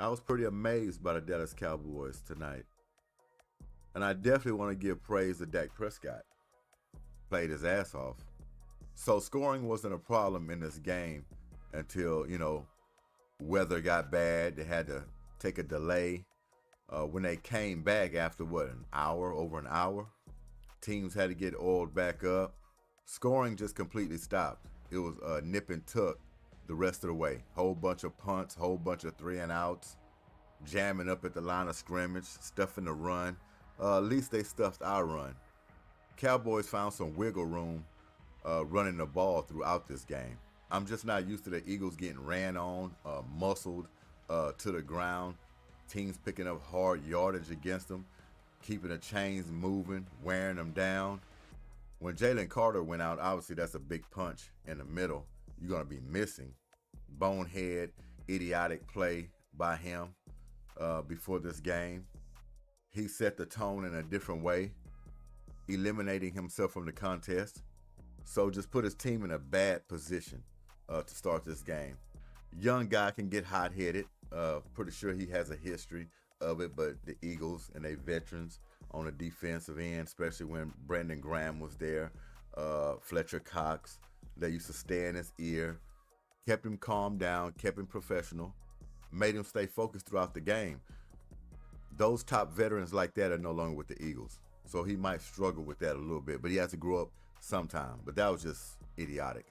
I was pretty amazed by the Dallas Cowboys tonight. And I definitely want to give praise to Dak Prescott. Played his ass off. So scoring wasn't a problem in this game until, weather got bad. They had to take a delay. When they came back after, over an hour, teams had to get oiled back up. Scoring just completely stopped. It was nip and tuck the rest of the way. Whole bunch of punts, whole bunch of 3-and-outs, jamming up at the line of scrimmage, stuffing the run. At least they stuffed our run. Cowboys found some wiggle room running the ball throughout this game. I'm just not used to the Eagles getting ran on, muscled to the ground, teams picking up hard yardage against them, keeping the chains moving, wearing them down. When Jalen Carter went out, obviously that's a big punch in the middle. You're going to be missing. Bonehead, idiotic play by him before this game. He set the tone in a different way, eliminating himself from the contest. So just put his team in a bad position to start this game. Young guy can get hot-headed. Pretty sure he has a history of it, but the Eagles and they veterans on the defensive end, especially when Brandon Graham was there, Fletcher Cox, they used to stay in his ear, kept him calmed down, kept him professional, made him stay focused throughout the game. Those top veterans like that are no longer with the Eagles, so he might struggle with that a little bit, but he has to grow up sometime. But that was just idiotic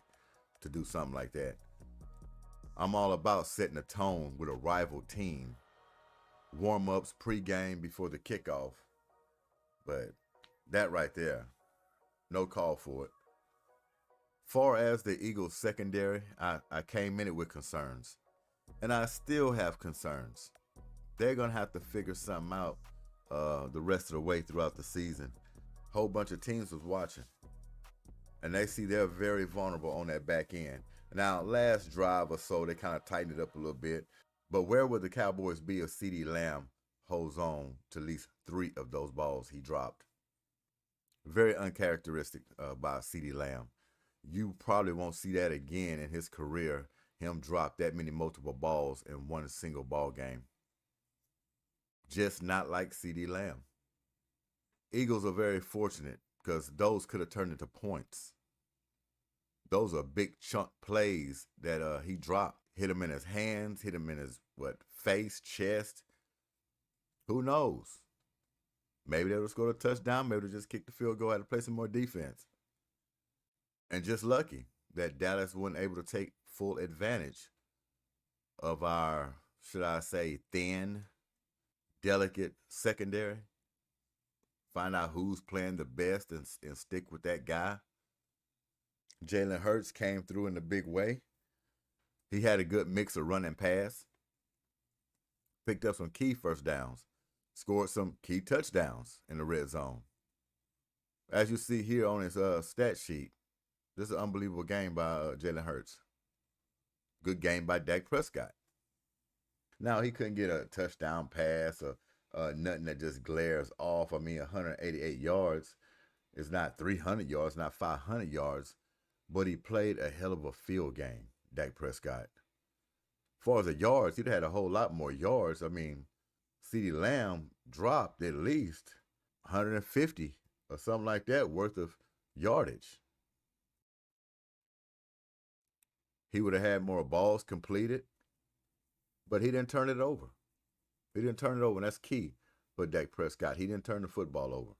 to do something like that. I'm all about setting a tone with a rival team. Warm-ups, pre-game, before the kickoff. But that right there, no call for it. Far as the Eagles secondary, I came in it with concerns. And I still have concerns. They're going to have to figure something out the rest of the way throughout the season. Whole bunch of teams was watching. And they see they're very vulnerable on that back end. Now, last drive or so, they kind of tightened it up a little bit. But where would the Cowboys be if CeeDee Lamb holds on to at least 3 of those balls he dropped? Very uncharacteristic by CeeDee Lamb. You probably won't see that again in his career, him drop that many multiple balls in one single ball game. Just not like CeeDee Lamb. Eagles are very fortunate because those could have turned into points. Those are big chunk plays that he dropped. Hit him in his hands, hit him in his, face, chest. Who knows? Maybe they would score a touchdown. Maybe they just kick the field goal, had to play some more defense. And just lucky that Dallas wasn't able to take full advantage of our, should I say, thin, delicate secondary. Find out who's playing the best and stick with that guy. Jalen Hurts came through in a big way. He had a good mix of run and pass. Picked up some key first downs. Scored some key touchdowns in the red zone. As you see here on his stat sheet, this is an unbelievable game by Jalen Hurts. Good game by Dak Prescott. Now, he couldn't get a touchdown pass or nothing that just glares off. 188 yards is not 300 yards, not 500 yards, but he played a hell of a field game, Dak Prescott. As far as the yards, he'd had a whole lot more yards. CeeDee Lamb dropped at least 150 or something like that worth of yardage. He would have had more balls completed, but he didn't turn it over. He didn't turn it over, and that's key for Dak Prescott. He didn't turn the football over.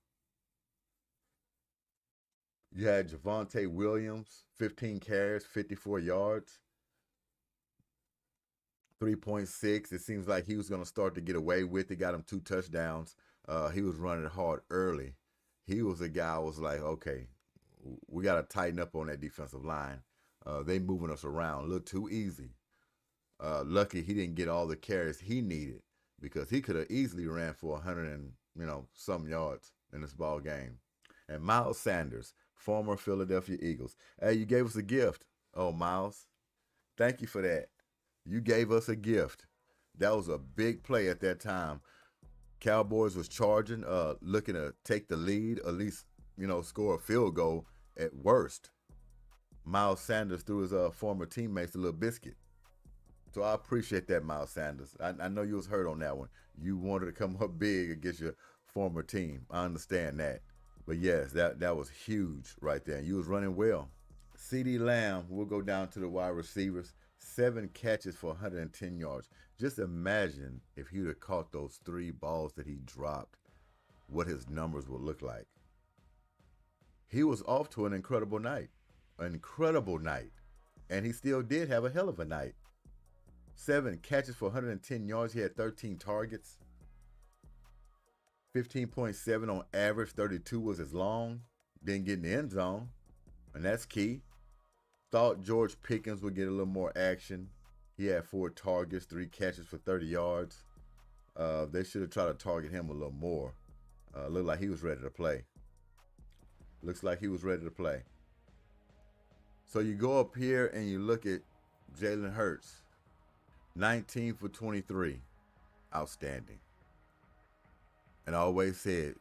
You had Javonte Williams, 15 carries, 54 yards, 3.6. It seems like he was going to start to get away with it. Got him 2 touchdowns. He was running hard early. He was a guy I was like, okay, we got to tighten up on that defensive line. They moving us around a little too easy. Lucky he didn't get all the carries he needed because he could have easily ran for 100 and some yards in this ball game. And Miles Sanders, former Philadelphia Eagles. Hey, you gave us a gift. Oh, Miles, thank you for that. You gave us a gift. That was a big play at that time. Cowboys was charging, looking to take the lead, at least, score a field goal at worst. Miles Sanders threw his former teammates a little biscuit. So I appreciate that, Miles Sanders. I know you was hurt on that one. You wanted to come up big against your former team. I understand that. But yes, that was huge right there. You was running well. CeeDee Lamb will go down to the wide receivers. 7 catches for 110 yards. Just imagine if he would have caught those 3 balls that he dropped, what his numbers would look like. He was off to an incredible night. An incredible night. And he still did have a hell of a night. 7 catches for 110 yards. He had 13 targets. 15.7 on average. 32 was his long. Didn't get in the end zone. And that's key. Thought George Pickens would get a little more action. He had 4 targets, 3 catches for 30 yards. They should have tried to target him a little more. Looked like he was ready to play. Looks like he was ready to play. So you go up here and you look at Jalen Hurts. 19 for 23. Outstanding. And I always said,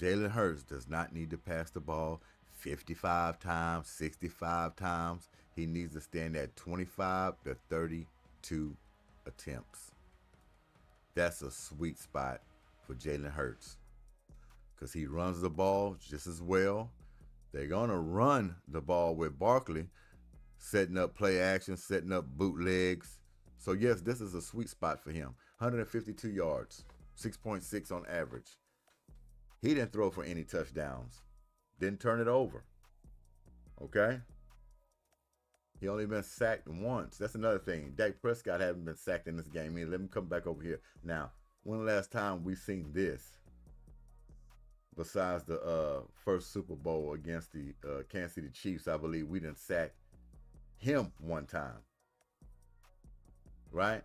Jalen Hurts does not need to pass the ball 55 times, 65 times. He needs to stand at 25 to 32 attempts. That's a sweet spot for Jalen Hurts because he runs the ball just as well. They're going to run the ball with Barkley, setting up play action, setting up bootlegs. So, yes, this is a sweet spot for him. 152 yards, 6.6 on average. He didn't throw for any touchdowns. Didn't turn it over. Okay? He only been sacked once. That's another thing. Dak Prescott hasn't been sacked in this game. Let me come back over here. Now, when the last time we seen this? Besides the first Super Bowl against the Kansas City Chiefs, I believe we didn't sack him one time. Right?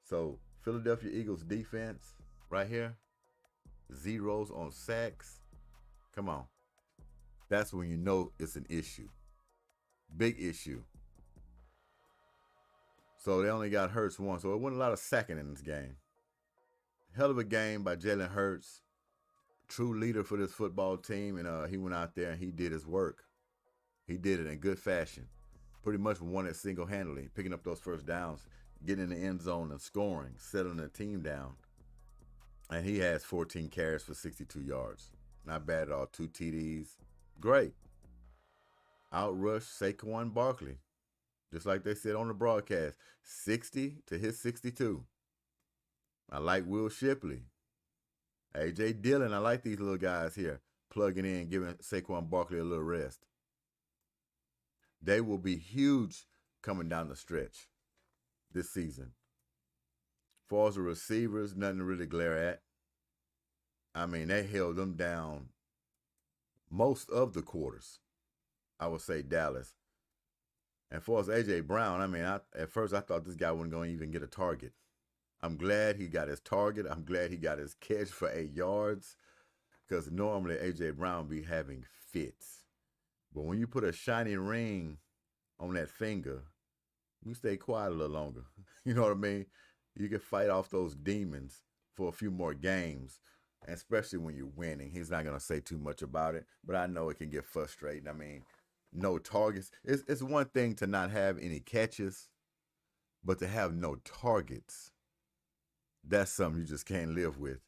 So, Philadelphia Eagles defense right here. 0s on sacks. Come on. That's when you know it's an issue. Big issue. So they only got Hurts once. So it wasn't a lot of sacking in this game. Hell of a game by Jalen Hurts. True leader for this football team. And he went out there and he did his work. He did it in good fashion. Pretty much won it single-handedly. Picking up those first downs. Getting in the end zone and scoring. Settling the team down. And he has 14 carries for 62 yards. Not bad at all. 2 TDs. Great. Outrushed Saquon Barkley. Just like they said on the broadcast. 60 to his 62. I like Will Shipley. A.J. Dillon. I like these little guys here. Plugging in, giving Saquon Barkley a little rest. They will be huge coming down the stretch this season. As far as the receivers, nothing to really glare at. I mean, they held them down most of the quarters. I would say Dallas. And as far as A.J. Brown, I mean, at first I thought this guy wasn't going to even get a target. I'm glad he got his target. I'm glad he got his catch for 8 yards because normally A.J. Brown be having fits. But when you put a shiny ring on that finger, you stay quiet a little longer. You know what I mean? You can fight off those demons for a few more games, and especially when you're winning. He's not going to say too much about it, but I know it can get frustrating. I mean, no targets. It's one thing to not have any catches, but to have no targets, that's something you just can't live with.